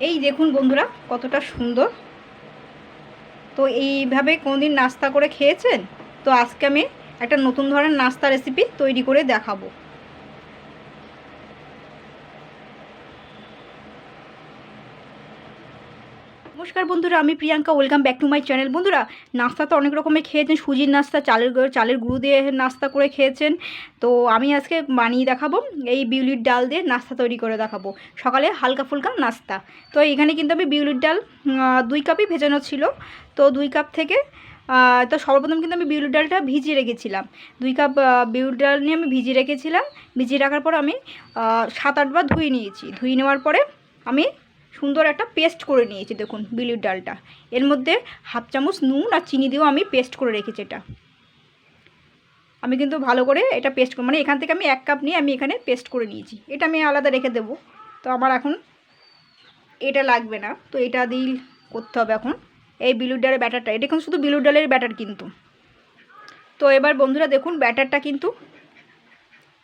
এই দেখুন বন্ধুরা কতটা সুন্দর। তো এইভাবে কোনদিন নাস্তা করে খেয়েছেন? তো আজকে আমি একটা নতুন ধরনের নাস্তা রেসিপি তৈরি করে দেখাবো। নমস্কার বন্ধুরা, আমি Priyanka, welcome back to my channel. বন্ধুরা, নাস্তা তো অনেক রকমের খেয়েছেন। সুজির নাস্তা, চালের গুঁড়ো দিয়ে নাস্তা করে খেয়েছেন। তো আমি আজকে বানিয়ে দেখাবো, এই বিউলির ডাল দিয়ে নাস্তা তৈরি করে দেখাবো। সকালে হালকা ফুলকা নাস্তা। তো এখানে কিন্তু আমি বিউলির ডাল 2 কাপই ভেজানো ছিল। তো 2 কাপ থেকে তো সর্বপ্রথম কিন্তু আমি বিউলির ডালটা ভিজিয়ে রেখেছিলাম। 2 কাপ বিউলির ডাল নিয়ে আমি ভিজিয়ে রেখেছিলাম। ভিজিয়ে রাখার পর আমি 7-8 বার ধুয়ে নিয়েছি। ধুয়ে নেওয়ার পরে আমি সুন্দর একটা পেস্ট করে নিয়েছি। দেখুন বিউলির ডালটা, এর মধ্যে হাফ চামচ নুন আর চিনি দিয়েও আমি পেস্ট করে রেখেছি। এটা আমি কিন্তু ভালো করে এটা পেস্ট মানে এখান থেকে আমি 1 কাপ নিয়ে আমি এখানে পেস্ট করে নিয়েছি। এটা আমি আলাদা রেখে দেবো। তো আমার এখন এটা লাগবে না, তো এটা দিয়ে করতে হবে এখন এই বিউলির ডালের ব্যাটারটা। এটা এখন শুধু বিউলির ডালের ব্যাটার কিন্তু। তো এবার বন্ধুরা দেখুন, ব্যাটারটা কিন্তু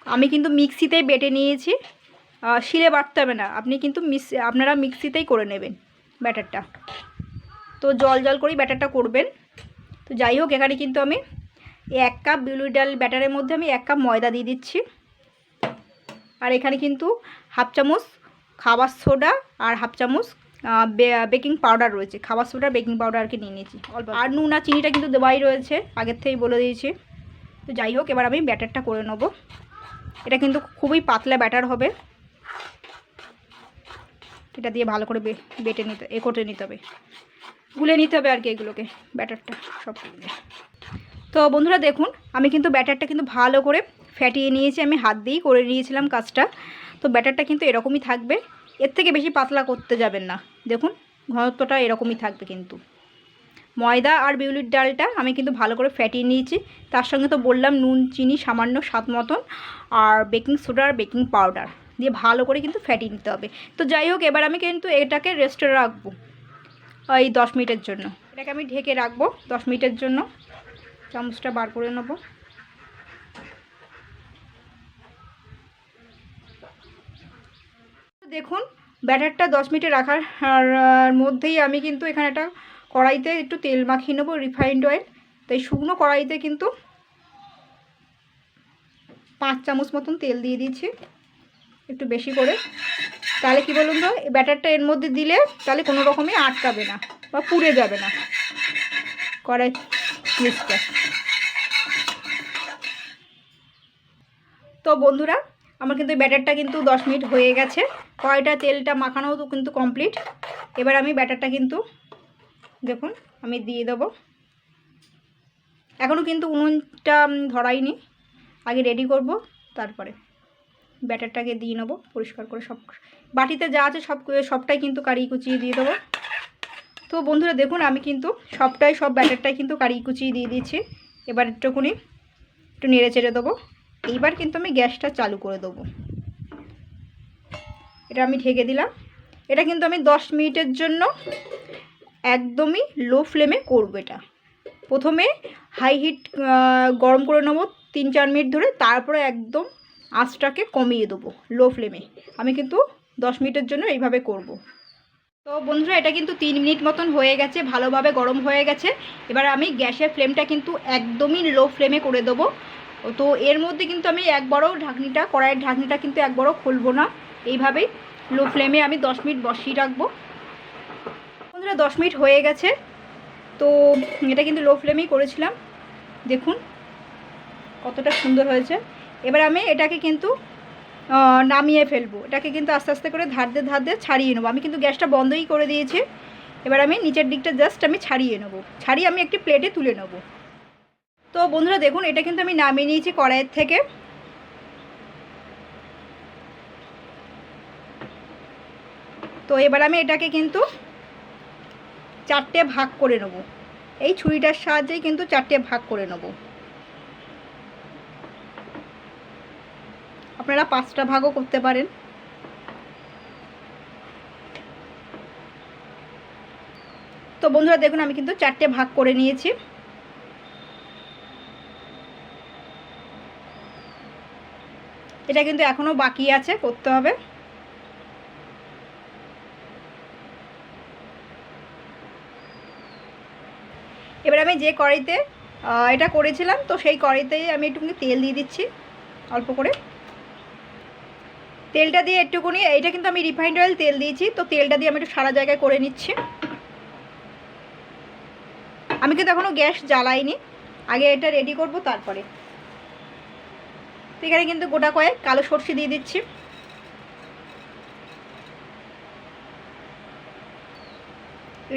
আমি কিন্তু মিক্সিতেই বেটে নিয়েছি। শিলে বাটতে হবে না, আপনি কিন্তু আপনারা মিক্সিতেই করে নেবেন ব্যাটারটা। তো জল জল করেই ব্যাটারটা করবেন। তো যাই হোক, এখানে কিন্তু আমি 1 কাপ বিউলির ডাল ব্যাটারের মধ্যে আমি 1 কাপ ময়দা দিয়ে দিচ্ছি। আর এখানে কিন্তু হাফ চামচ খাবার সোডা আর হাফ চামচ বেকিং পাউডার রয়েছে। খাবার সোডা বেকিং পাউডারকে নিয়ে নিয়েছি অল্প। আর নুন আর চিনিটা কিন্তু দেওয়াই রয়েছে, আগের থেকেই বলে দিয়েছি। তো যাই হোক, এবার আমি ব্যাটারটা করে নেব। এটা কিন্তু খুবই পাতলা ব্যাটার হবে। এটা দিয়ে ভালো করে বেটে নিতে করে নিতে হবে, গুলে নিতে হবে আর কি এগুলোকে, ব্যাটারটা সব। তো বন্ধুরা দেখুন, আমি কিন্তু ব্যাটারটা কিন্তু ভালো করে ফ্যাটিয়ে নিয়েছি। আমি হাত দিয়েই করে নিয়েছিলাম কাজটা। তো ব্যাটারটা কিন্তু এরকমই থাকবে, এর থেকে বেশি পাতলা করতে যাবেন না। দেখুন ঘনত্বটা এরকমই থাকবে কিন্তু। ময়দা আর বিউলির ডালটা আমি কিন্তু ভালো করে ফ্যাটিয়ে নিয়েছি। তার সঙ্গে তো বললাম নুন চিনি সামান্য স্বাদ মতন, আর বেকিং সোডা আর বেকিং পাউডার দিয়ে ভালো করে কিন্তু ফ্যাটিয়ে নিতে হবে। তো যাই হোক, এবার আমি কিন্তু এটাকে রেস্টে রাখবো এই 10 মিনিটের জন্য। এটাকে আমি ঢেকে রাখবো 10 মিনিটের জন্য। চামচটা বার করে নেব। দেখুন ব্যাটারটা 10 মিনিটে রাখার মধ্যেই আমি কিন্তু এখানে একটা কড়াইতে একটু তেল মাখিয়ে নেবো, রিফাইন্ড অয়েল। তাই শুকনো কড়াইতে কিন্তু 5 চামচ মতন তেল দিয়ে দিয়েছি, একটু বেশি করে। তাহলে কি বলুন তো, ব্যাটারটা এর মধ্যে দিলে তাহলে কোনো রকমই আটকাবে না বা পুড়ে যাবে না কড়াই নিচটা। তো বন্ধুরা, আমার কিন্তু ব্যাটারটা কিন্তু 10 মিনিট হয়ে গেছে। কড়াইটা তেলটা মাখানোও তো কিন্তু কমপ্লিট। এবার আমি ব্যাটারটা কিন্তু দেখুন আমি দিয়ে দেবো। এখনও কিন্তু উনুনটা ধরাইনি, আগে রেডি করব, তারপরে ব্যাটারটাকে দিয়ে নেবো পরিষ্কার করে। সব বাটিতে যা আছে সবটাই কিন্তু কারিয়ে কুচিয়ে দিয়ে দেবো। তো বন্ধুরা দেখুন, আমি কিন্তু সব ব্যাটারটাই কিন্তু কারিয়ে কুচিয়ে দিয়ে দিয়েছি। এবার একটু নেড়ে চেড়ে দেবো। এইবার কিন্তু আমি গ্যাসটা চালু করে দেবো। এটা আমি ঢেকে দিলাম। এটা কিন্তু আমি 10 মিনিটের জন্য একদমই লো ফ্লেমে করবো। এটা প্রথমে হাই হিট গরম করে নেবো 3-4 মিনিট ধরে, তারপরে একদম আঁচটাকে কমিয়ে দেবো লো ফ্লেমে। আমি কিন্তু 10 মিনিটের জন্য এইভাবে করব। তো বন্ধুরা, এটা কিন্তু 3 মিনিট মতন হয়ে গেছে, ভালোভাবে গরম হয়ে গেছে। এবার আমি গ্যাসের ফ্লেমটা কিন্তু একদমই লো ফ্লেমে করে দেবো। তো এর মধ্যে কিন্তু আমি একবারও কড়াইয়ের ঢাকনিটা কিন্তু একবারও খুলবো না। এইভাবেই লো ফ্লেমে আমি 10 মিনিট বসিয়ে রাখবো। বন্ধুরা 10 মিনিট হয়ে গেছে। তো এটা কিন্তু লো ফ্লেমেই করেছিলাম। দেখুন কতটা সুন্দর হয়েছে। এবার আমি এটাকে কিন্তু নামিয়ে ফেলবো। এটাকে কিন্তু আস্তে আস্তে করে ধার দিয়ে ছাড়িয়ে নেবো। আমি কিন্তু গ্যাসটা বন্ধই করে দিয়েছি। এবার আমি নিচের দিকটা জাস্ট আমি ছাড়িয়ে নেবো, ছাড়িয়ে আমি একটি প্লেটে তুলে নেব। তো বন্ধুরা দেখুন, এটা কিন্তু আমি নামিয়ে নিয়েছি কড়াইয়ের থেকে। তো এবার আমি এটাকে কিন্তু 4টে ভাগ করে নেব। এই ছুরিটার সাহায্যেই কিন্তু 4টে ভাগ করে নেব। আপনারা 5টা ভাগও করতে পারেন। তো বন্ধুরা দেখুন, আমি কিন্তু 4টে ভাগ করে নিয়েছি। এটা কিন্তু এখনও বাকি আছে, করতে হবে। এবার আমি যে কড়াইতে এটা করেছিলাম, তো সেই কড়াইতেই আমি একটুখানি তেল দিয়ে দিচ্ছি, অল্প করে তেলটা দিয়ে একটুখানি, এটা কিন্তু আমি রিফাইন্ড অয়েল তেল দিয়েছি, তো তেলটা দিয়ে আমি একটু সারা জায়গায় করে নিচ্ছি। আমি কিন্তু এখনও গ্যাস জ্বালাইনি, আগে এটা রেডি করব তারপরে। তো এখানে কিন্তু গোটা কয়েক কালো সরষে দিয়ে দিচ্ছি।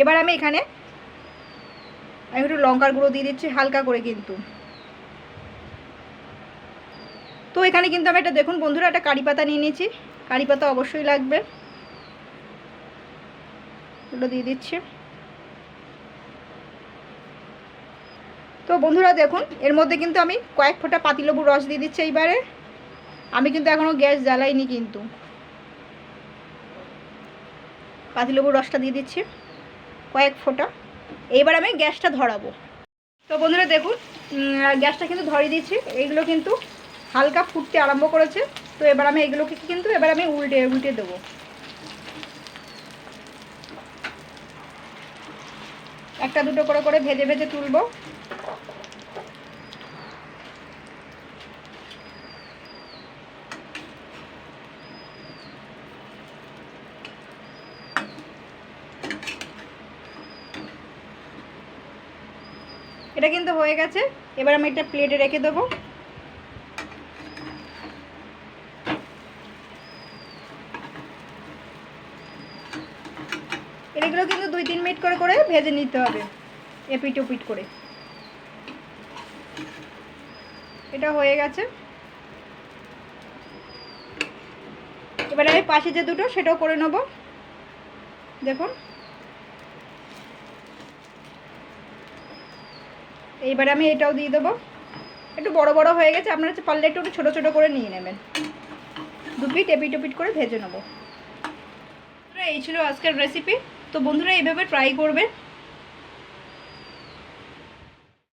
এবার আমি এখানে একটু লঙ্কার গুঁড়ো দিয়ে দিচ্ছি হালকা করে কিন্তু। তো এখানে কিন্তু আমি এটা দেখুন বন্ধুরা, একটা কারি পাতা নিয়ে নিয়েছি, কারি পাতা অবশ্যই লাগবে, এগুলো দিয়ে দিচ্ছি। তো বন্ধুরা দেখুন এর মধ্যে কিন্তু আমি কয়েক ফোঁটা পাতিলেবুর রস দিয়ে দিচ্ছি। এইবারে আমি কিন্তু এখনও গ্যাস জ্বালাইনি, কিন্তু পাতিলেবুর রসটা দিয়ে দিচ্ছি কয়েক ফোঁটা। এইবার আমি গ্যাসটা ধরাবো। তো বন্ধুরা দেখুন গ্যাসটা কিন্তু ধরিয়ে দিচ্ছি, এইগুলো কিন্তু হালকা ফুটতে আরম্ভ করেছে। তো এবার আমি এগুলোকে কিন্তু এবার আমি উল্টে উল্টে দেবো। একটা দুটো করে করে ভেজে ভেজে তুলবো। এটা কিন্তু হয়ে গেছে, এবার আমি একটা প্লেটে রেখে দেবো। এগুলো কিন্তু 2-3 মিনিট করে করে ভেজে নিতে হবে, এপিট ওপিট করে। এটা হয়ে গেছে, এবার আমি পাশে যে দুটো সেটাও করে নেব। দেখুন এইবারে আমি এটাও দিয়ে দেবো। একটু বড় বড় হয়ে গেছে, আপনারা পারলে একটু ছোটো ছোটো করে নিয়ে নেবেন। 2 পিট এপিট ওপিট করে ভেজে নেবো। এই ছিল আজকের রেসিপি। তো বন্ধুরা এইভাবে ট্রাই করবেন।